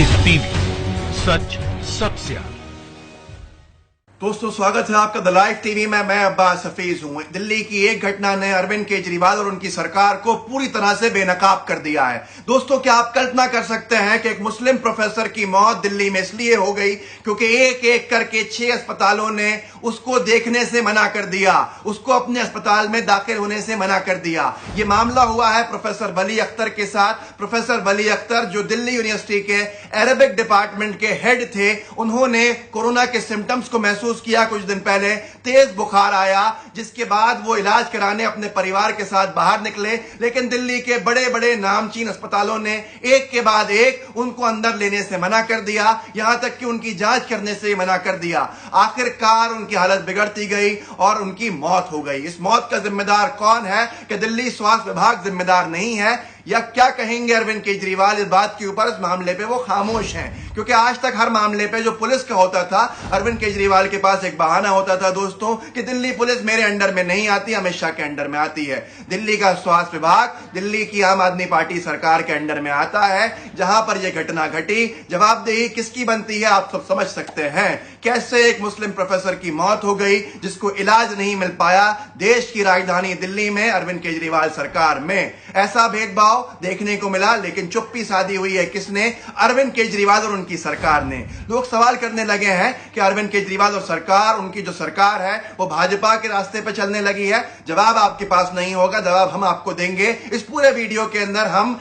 Live TV, सच सबसे आगे। दोस्तों स्वागत है आपका द लाइव टीवी में। मैं अब्बास हफीज हूं। दिल्ली की एक घटना ने अरविंद केजरीवाल और उनकी सरकार को पूरी तरह से बेनकाब कर दिया है। दोस्तों क्या आप कल्पना कर सकते हैं कि एक मुस्लिम प्रोफेसर की मौत दिल्ली में इसलिए हो गई क्योंकि एक एक करके 6 अस्पतालों ने उसको देखने से मना कर दिया, उसको अपने अस्पताल में दाखिल होने से मना कर दिया। यह मामला हुआ है प्रोफेसर वली अख्तर के साथ। प्रोफेसर वली अख्तर जो दिल्ली यूनिवर्सिटी के अरबिक डिपार्टमेंट के हेड थे, उन्होंने कोरोना के सिम्टम्स को महसूस किया। कुछ दिन पहले तेज बुखार आया, जिसके बाद वो इलाज कराने अपने परिवार के साथ बाहर निकले, लेकिन दिल्ली के बड़े बड़े नामचीन अस्पतालों ने एक के बाद एक उनको अंदर लेने से मना कर दिया, यहां तक कि उनकी जांच करने से मना कर दिया। आखिरकार उनकी हालत बिगड़ती गई और उनकी मौत हो गई। इस मौत का जिम्मेदार कौन है? कि दिल्ली स्वास्थ्य विभाग जिम्मेदार नहीं है? या क्या कहेंगे अरविंद केजरीवाल इस बात के ऊपर? इस मामले पे वो खामोश हैं, क्योंकि आज तक हर मामले पे जो पुलिस का होता था, अरविंद केजरीवाल के पास एक बहाना होता था दोस्तों कि दिल्ली पुलिस मेरे अंडर में नहीं आती, अमित शाह के अंडर में आती है। दिल्ली का स्वास्थ्य विभाग दिल्ली की आम आदमी पार्टी सरकार के अंडर में आता है। जहां पर यह घटना घटी, जवाबदेही किसकी बनती है आप सब समझ सकते हैं। कैसे एक मुस्लिम प्रोफेसर की मौत हो गई जिसको इलाज नहीं मिल पाया देश की राजधानी दिल्ली में, अरविंद केजरीवाल सरकार में। ऐसा भेदभाव देखने को मिला, लेकिन चुप्पी साधी हुई है किसने? अरविंद केजरीवाल और उनकी सरकार ने। लोग सवाल करने लगे हैं कि अरविंद केजरीवाल और सरकार, उनकी जो सरकार है वो भाजपा के रास्ते पर चलने लगी है। जवाब आपके पास नहीं होगा, जवाब हम आपको देंगे। इस पूरे वीडियो के अंदर हम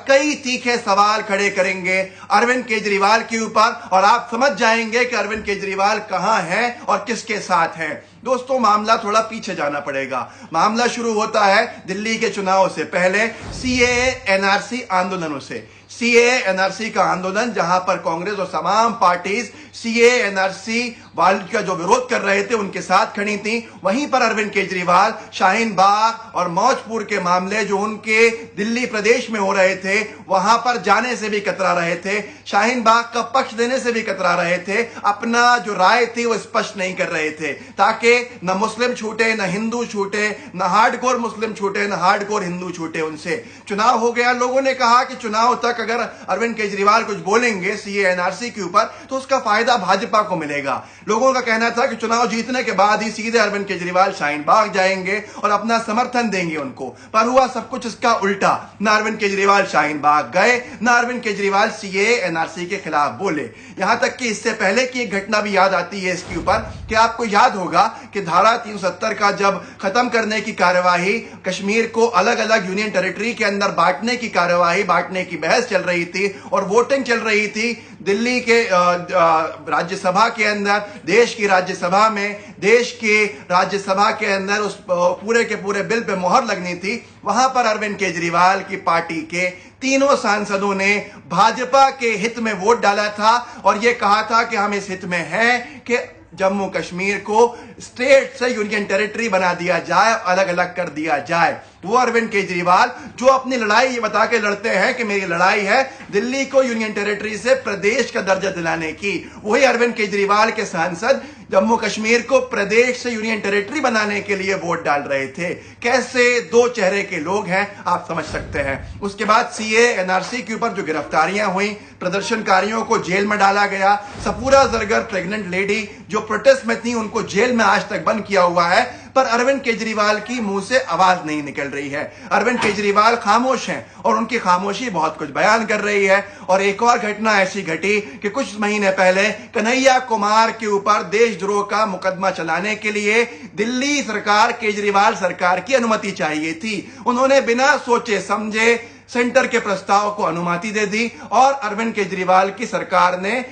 कई तीखे सवाल खड़े करेंगे अरविंद केजरीवाल के ऊपर और आप समझ जाएंगे कि अरविंद केजरीवाल कहां है और किसके साथ है। दोस्तों मामला थोड़ा पीछे जाना पड़ेगा। मामला शुरू होता है दिल्ली के चुनाव से पहले सीएए एनआरसी आंदोलनों से। सीएए एनआरसी का आंदोलन, जहां पर कांग्रेस और तमाम पार्टीज सीएए एनआरसी वाले का जो विरोध कर रहे थे उनके साथ खड़ी थी। वहीं पर अरविंद केजरीवाल शाहीन बाग और मौजपुर के मामले जो उनके दिल्ली प्रदेश में हो रहे थे, वहां पर जाने से भी कतरा रहे थे, शाहीन बाग का पक्ष देने से भी कतरा रहे थे। अपना जो राय थी वो स्पष्ट नहीं कर रहे थे, ताकि न मुस्लिम छूटे, न हिंदू छूटे, न हार्डकोर मुस्लिम छूटे, न हार्डकोर हिंदू छूटे। उनसे चुनाव हो गया। लोगों ने कहा कि चुनाव तक अगर अरविंद केजरीवाल कुछ बोलेंगे सीए एनआरसी के ऊपर तो उसका फायदा भाजपा को मिलेगा। लोगों का कहना था कि चुनाव जीतने के बाद ही सीधे अरविंद केजरीवाल शाहीन बाग जाएंगे और अपना समर्थन देंगे उनको। पर हुआ सब कुछ इसका उल्टा। न अरविंद केजरीवाल शाहीन बाग गए, न अरविंद केजरीवाल सीए एनआरसी के खिलाफ बोले। यहां तक कि इससे पहले की एक घटना भी याद आती है इसके ऊपर कि आपको याद होगा कि धारा 370 का जब खत्म करने की कार्यवाही, कश्मीर को अलग अलग यूनियन टेरिटरी के अंदर बांटने की कार्यवाही, बांटने की बहस चल रही थी और वोटिंग चल रही थी दिल्ली के राज्यसभा के अंदर, देश की राज्यसभा में, देश के राज्यसभा के अंदर उस पूरे के पूरे बिल पे मोहर लगनी थी। वहां पर अरविंद केजरीवाल की पार्टी के तीनों सांसदों ने भाजपा के हित में वोट डाला था और यह कहा था कि हम इस हित में हैं कि जम्मू कश्मीर को स्टेट से यूनियन टेरिटरी बना दिया जाए, अलग अलग कर दिया जाए। वो अरविंद केजरीवाल जो अपनी लड़ाई ये बता के लड़ते हैं कि मेरी लड़ाई है दिल्ली को यूनियन टेरिटरी से प्रदेश का दर्जा दिलाने की, वही अरविंद केजरीवाल के सांसद जम्मू कश्मीर को प्रदेश से यूनियन टेरिटरी बनाने के लिए वोट डाल रहे थे। कैसे दो चेहरे के लोग हैं आप समझ सकते हैं। उसके बाद सीए एनआरसी के ऊपर जो गिरफ्तारियां हुई, प्रदर्शनकारियों को जेल में डाला गया। सपूरा जरगर प्रेग्नेंट लेडी जो प्रोटेस्ट में थी उनको जेल में आज तक बंद किया हुआ है, पर अरविंद केजरीवाल की मुंह से आवाज नहीं निकल रही है। अरविंद केजरीवाल खामोश हैं और उनकी खामोशी बहुत कुछ बयान कर रही है। और एक और घटना ऐसी घटी कि कुछ महीने पहले कन्हैया कुमार के ऊपर देशद्रोह का मुकदमा चलाने के लिए दिल्ली सरकार, केजरीवाल सरकार की अनुमति चाहिए थी। उन्होंने बिना सोचे समझे सेंटर के प्रस्ताव को अनुमति दे दी और अरविंद केजरीवाल की सरकार ने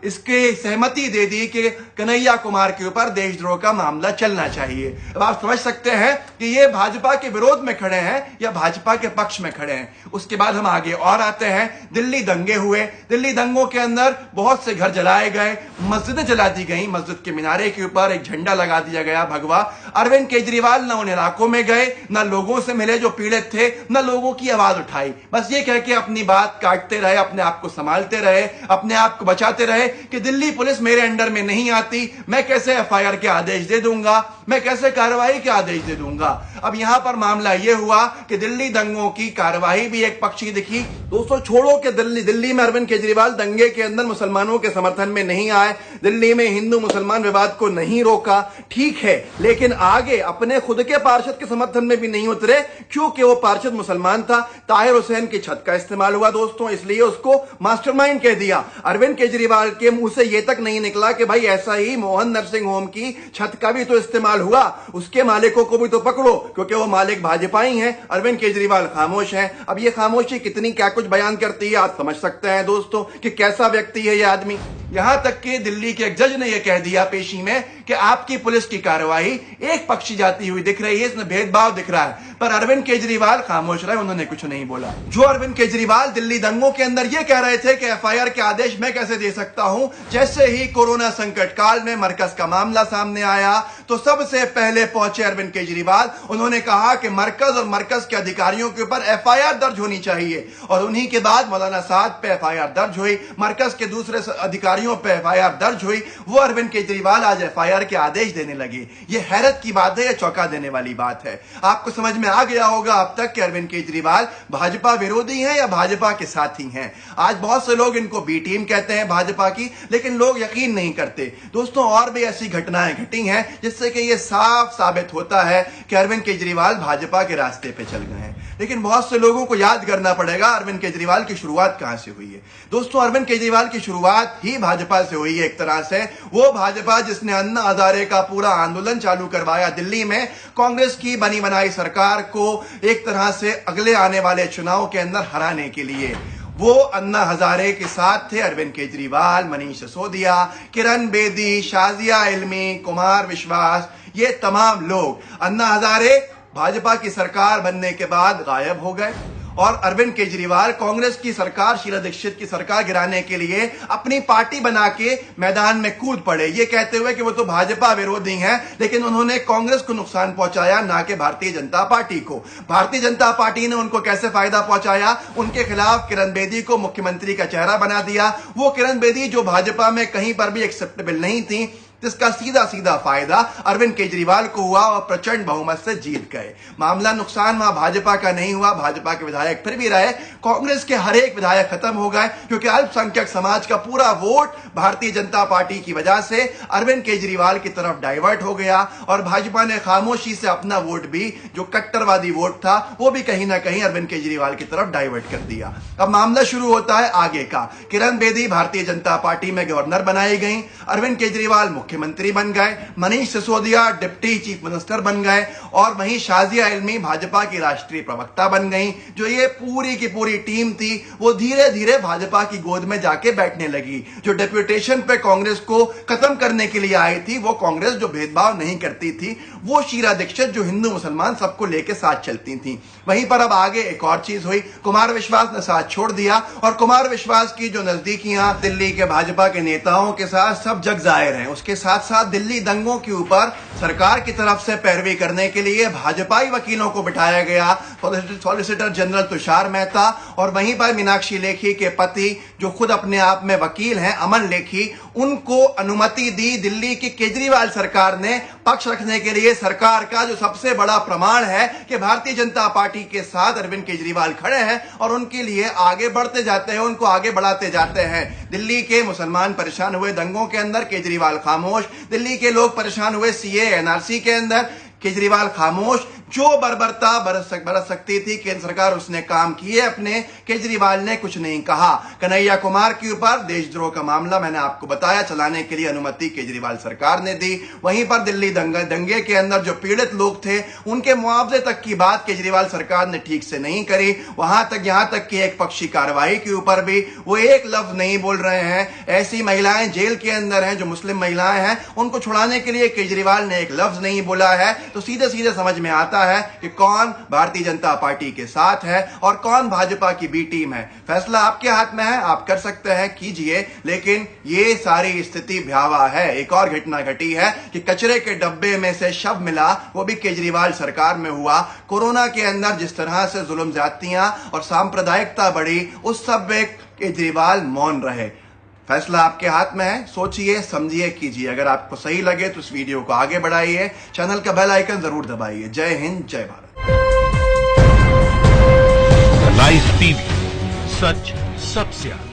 इसके सहमति दे दी कि कन्हैया कुमार के ऊपर देशद्रोह का मामला चलना चाहिए। अब आप समझ सकते हैं कि ये भाजपा के विरोध में खड़े हैं या भाजपा के पक्ष में खड़े हैं। उसके बाद हम आगे और आते हैं। दिल्ली दंगे हुए। दिल्ली दंगों के अंदर बहुत से घर जलाए गए, मस्जिदें जला दी गई, मस्जिद के मीनारे के ऊपर एक झंडा लगा दिया गया भगवा। अरविंद केजरीवाल न उन इलाकों में गए, न लोगों से मिले जो पीड़ित थे, न लोगों की आवाज उठाई। बस ये कह के अपनी बात काटते रहे, अपने आप को संभालते रहे, अपने आप को बचाते रहे कि दिल्ली पुलिस मेरे अंडर में नहीं आती, मैं कैसे एफआईआर के आदेश दे दूंगा, मैं कैसे कार्रवाई के आदेश दे दूंगा। अब यहां पर मामला यह हुआ कि दिल्ली दंगों की कार्रवाई भी एक पक्ष की दिखी। दोस्तों छोड़ो कि दिल्ली में अरविंद केजरीवाल दंगे के अंदर मुसलमानों के समर्थन में नहीं आए, दिल्ली में हिंदू मुसलमान विवाद को नहीं रोका, ठीक है, लेकिन आगे अपने खुद के पार्षद के समर्थन में भी नहीं उतरे, क्योंकि वो पार्षद मुसलमान था। ताहिर हुसैन की छत का इस्तेमाल हुआ दोस्तों, इसलिए उसको मास्टरमाइंड कह दिया। अरविंद केजरीवाल के मुंह से यह तक नहीं निकला कि भाई ऐसा ही मोहन नरसिंह होम की छत का भी तो इस्तेमाल हुआ, उसके मालिकों को भी तो पकड़ो, क्योंकि वो मालिक भाजपा ही हैं। अरविंद केजरीवाल खामोश हैं। अब ये खामोशी कितनी क्या कुछ बयान करती है आप समझ सकते हैं दोस्तों कि कैसा व्यक्ति है ये आदमी। यहां तक कि दिल्ली के एक जज ने यह कह दिया पेशी में कि आपकी पुलिस की कार्रवाई एक पक्षी जाती हुई दिख रही है, इसमें भेदभाव दिख रहा है, पर अरविंद केजरीवाल खामोश रहे, उन्होंने कुछ नहीं बोला। जो अरविंद केजरीवाल दिल्ली दंगों के अंदर यह कह रहे थे कि एफआईआर के आदेश मैं कैसे दे सकता हूं, जैसे ही कोरोना संकट काल में मरकज का मामला सामने आया तो सबसे पहले पहुंचे अरविंद केजरीवाल। उन्होंने कहा कि मरकज और मरकज के अधिकारियों के ऊपर एफआईआर दर्ज होनी चाहिए, और उन्हीं के बाद मौलाना साद पे एफआईआर दर्ज हुई, मरकज के दूसरे अधिकारियों पे एफआईआर दर्ज हुई। वो अरविंद केजरीवाल आज एफआईआर के आदेश देने लगे। ये हैरत की बात है, यह चौंका देने वाली बात है। आपको समझ में आ गया होगा अब तक कि अरविंद केजरीवाल भाजपा विरोधी हैं या भाजपा के साथी हैं। आज बहुत से लोग इनको बी टीम कहते हैं भाजपा की, लेकिन लोग यकीन नहीं करते दोस्तों। और भी ऐसी घटनाएं घटी हैं जिससे कि यह साफ साबित होता है कि अरविंद केजरीवाल भाजपा के रास्ते पे चल गए हैं। लेकिन बहुत से लोगों को याद करना पड़ेगा अरविंद केजरीवाल की शुरुआत कहां से हुई है। दोस्तों अरविंद केजरीवाल की शुरुआत ही भाजपा से हुई है एक तरह से। वो भाजपा जिसने अन्ना हजारे का पूरा आंदोलन चालू करवाया दिल्ली में, कांग्रेस की बनी बनाई सरकार को एक तरह से अगले आने वाले चुनाव के अंदर हराने के लिए। वो अन्ना हजारे के साथ थे अरविंद केजरीवाल, मनीष सिसोदिया, किरण बेदी, शाजिया इल्मी, कुमार विश्वास, ये तमाम लोग। अन्ना हजारे भाजपा की सरकार बनने के बाद गायब हो गए और अरविंद केजरीवाल कांग्रेस की सरकार, शीला दीक्षित की सरकार गिराने के लिए अपनी पार्टी बना के मैदान में कूद पड़े, ये कहते हुए कि वो तो भाजपा विरोधी हैं, लेकिन उन्होंने कांग्रेस को नुकसान पहुंचाया, ना कि भारतीय जनता पार्टी को। भारतीय जनता पार्टी ने उनको कैसे फायदा पहुंचाया, उनके खिलाफ किरण बेदी को मुख्यमंत्री का चेहरा बना दिया। वो किरण बेदी जो भाजपा में कहीं पर भी एक्सेप्टेबल नहीं थी, जिसका सीधा सीधा फायदा अरविंद केजरीवाल को हुआ और प्रचंड बहुमत से जीत गए। मामला नुकसान वहां भाजपा का नहीं हुआ, भाजपा के विधायक फिर भी रहे, कांग्रेस के हर एक विधायक खत्म हो गए, क्योंकि अल्पसंख्यक समाज का पूरा वोट भारतीय जनता पार्टी की वजह से अरविंद केजरीवाल की तरफ डाइवर्ट हो गया। और भाजपा ने खामोशी से अपना वोट भी, जो कट्टरवादी वोट था, वो भी कहीं ना कहीं अरविंद केजरीवाल की तरफ डाइवर्ट कर दिया। अब मामला शुरू होता है आगे का। किरण बेदी भारतीय जनता पार्टी में गवर्नर बनाई गई, अरविंद केजरीवाल मुख्यमंत्री बन गए, Manish Sisodia deputy chief minister बन गए, और वहीं शाजिया इल्मी भाजपा की राष्ट्रीय प्रवक्ता बन गई। जो ये पूरी की पूरी टीम थी वो धीरे धीरे भाजपा की गोद में जाके बैठने लगी। जो डेपुटेशन पे कांग्रेस को खत्म करने के लिए आई थी, वो कांग्रेस जो भेदभाव नहीं करती थी, वो शीला दीक्षित जो हिंदू मुसलमान सबको लेके साथ चलती थी। वहीं पर अब आगे एक और चीज हुई, कुमार विश्वास ने साथ छोड़ दिया, और कुमार विश्वास की जो नजदीकियां दिल्ली के भाजपा के नेताओं के साथ सब जग जाहिर हैं। उसके साथ साथ दिल्ली दंगों के ऊपर सरकार की तरफ से पैरवी करने के लिए भाजपाई वकीलों को बिठाया गया, सॉलिसिटर जनरल तुषार मेहता, और वहीं पर मीनाक्षी लेखी के पति जो खुद अपने आप में वकील हैं, अमन लेखी, उनको अनुमति दी दिल्ली की केजरीवाल सरकार ने पक्ष रखने के लिए। सरकार का जो सबसे बड़ा प्रमाण है कि भारतीय जनता पार्टी के साथ अरविंद केजरीवाल खड़े हैं और उनके लिए आगे बढ़ते जाते हैं, उनको आगे बढ़ाते जाते हैं। दिल्ली के मुसलमान परेशान हुए दंगों के अंदर, केजरीवाल खामोश। दिल्ली के लोग परेशान हुए सीए एनआरसी के अंदर, केजरीवाल खामोश। जो बर्बरता बरस सकती थी केंद्र सरकार, उसने काम किए अपने, केजरीवाल ने कुछ नहीं कहा। कन्हैया कुमार के ऊपर देशद्रोह का मामला मैंने आपको बताया, चलाने के लिए अनुमति केजरीवाल सरकार ने दी। वहीं पर दिल्ली दंगे के अंदर जो पीड़ित लोग थे, उनके मुआवजे तक की बात केजरीवाल सरकार ने ठीक से नहीं करी। यहां तक कि एक पक्षी कार्रवाई के ऊपर भी वो एक लफ्ज नहीं बोल रहे हैं। ऐसी महिलाएं जेल के अंदर हैं जो मुस्लिम महिलाएं हैं, उनको छुड़ाने के लिए केजरीवाल ने एक लफ्ज नहीं बोला है। तो सीधे सीधे समझ में आता है कि कौन भारतीय जनता पार्टी के साथ है और कौन भाजपा की बी टीम है। फैसला आपके हाथ में है, आप कर सकते हैं, कीजिए। लेकिन ये सारी स्थिति भयावह है। एक और घटना घटी है कि कचरे के डब्बे में से शव मिला, वो भी केजरीवाल सरकार में हुआ। कोरोना के अंदर जिस तरह से जुल्म ज्यादतियां और सांप्रदायिकता बढ़ी, उस सब में केजरीवाल मौन रहे। फैसला आपके हाथ में है, सोचिए समझिए कीजिए। अगर आपको सही लगे तो इस वीडियो को आगे बढ़ाइए, चैनल का बेल आइकन जरूर दबाइए। जय हिंद, जय भारत। लाइव टीवी, सच सबसे आगे।